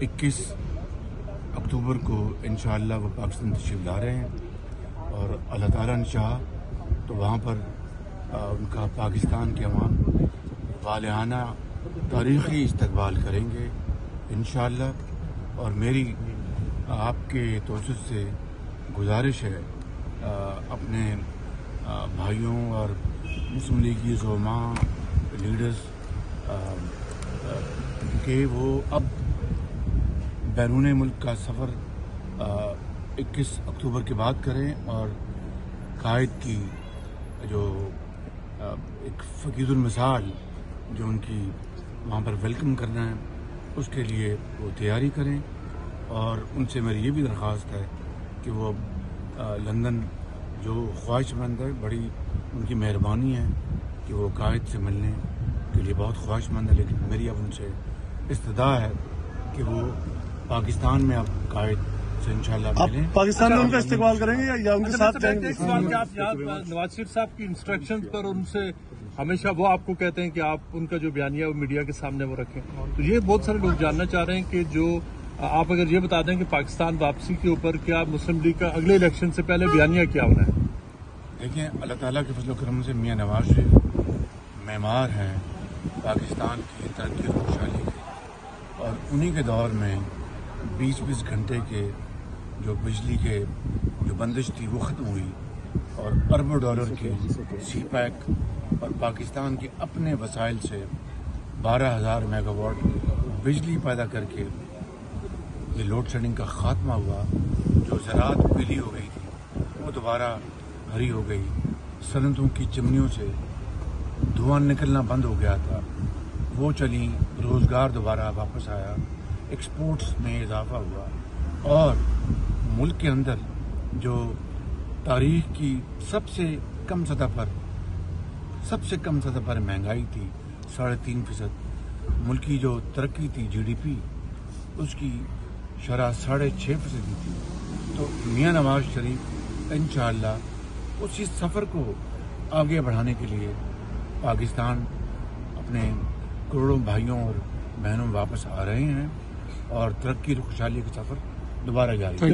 21 अक्टूबर को इंशाअल्लाह वो पाकिस्तान तशरीफ़ ला रहे हैं और अल्लाह ताला ने चाहा तो वहाँ पर उनका पाकिस्तान के अवाम वालियाना तारीख़ी इस्तकबाल करेंगे इंशाअल्लाह। और मेरी आपके तवज्जुह से गुजारिश है अपने भाइयों और मुस्लिम लीग की ज़ुमा लीडर्स कि वो अब बैरून मुल्क का सफ़र 21 अक्टूबर के बाद करें और कायद की जो एक फ़कीरुल मिसाल जो उनकी वहाँ पर वेलकम करना है उसके लिए वो तैयारी करें। और उनसे मेरी ये भी दरख्वास्त है कि वो लंदन जो ख्वाहिशमंद है, बड़ी उनकी मेहरबानी है कि वो कायद से मिलने के लिए बहुत ख्वाहिशमंद है, लेकिन मेरी अब उनसे इस्तदा है कि वो पाकिस्तान में अब कायद से इंशाल्लाह मिलें। पाकिस्तान में उनका इस्तेमाल करेंगे या उनके साथ जाएंगे? एक सवाल कि आप नवाज शरीफ साहब की इंस्ट्रक्शंस पर उनसे हमेशा वो आपको कहते हैं कि आप उनका जो बयानिया वो मीडिया के सामने वो रखें, तो ये बहुत सारे लोग जानना चाह रहे हैं कि जो आप अगर ये बता दें कि पाकिस्तान वापसी के ऊपर क्या मुस्लिम लीग का अगले इलेक्शन से पहले बयानिया क्या होना है? देखिए, अल्लाह ताला के फजल करम से मियां नवाज शरीफ मेमार हैं पाकिस्तान की तरक्की और खुशहाली के, और उन्हीं के दौर में 20-20 घंटे के जो बिजली के जो बंदिश थी वो ख़त्म हुई और अरबों डॉलर के सी पैक और पाकिस्तान के अपने वसाइल से 12,000 मेगावाट बिजली पैदा करके ये लोड शेडिंग का ख़ात्मा हुआ। जो ज़राअत पीली हो गई थी वो दोबारा हरी हो गई, सनतों की चिमनियों से धुआं निकलना बंद हो गया था, वो चली, रोज़गार दोबारा वापस आया, एक्सपोर्ट्स में इजाफा हुआ और मुल्क के अंदर जो तारीख की सबसे कम सतह पर महंगाई थी 3.5%, मुल्क की जो तरक्की थी GDP उसकी शरह 6.5% थी। तो मियां नवाज शरीफ इंशाअल्लाह उसी सफ़र को आगे बढ़ाने के लिए पाकिस्तान अपने करोड़ों भाइयों और बहनों वापस आ रहे हैं और तरक्की और खुशहाली का सफ़र दोबारा जारी है।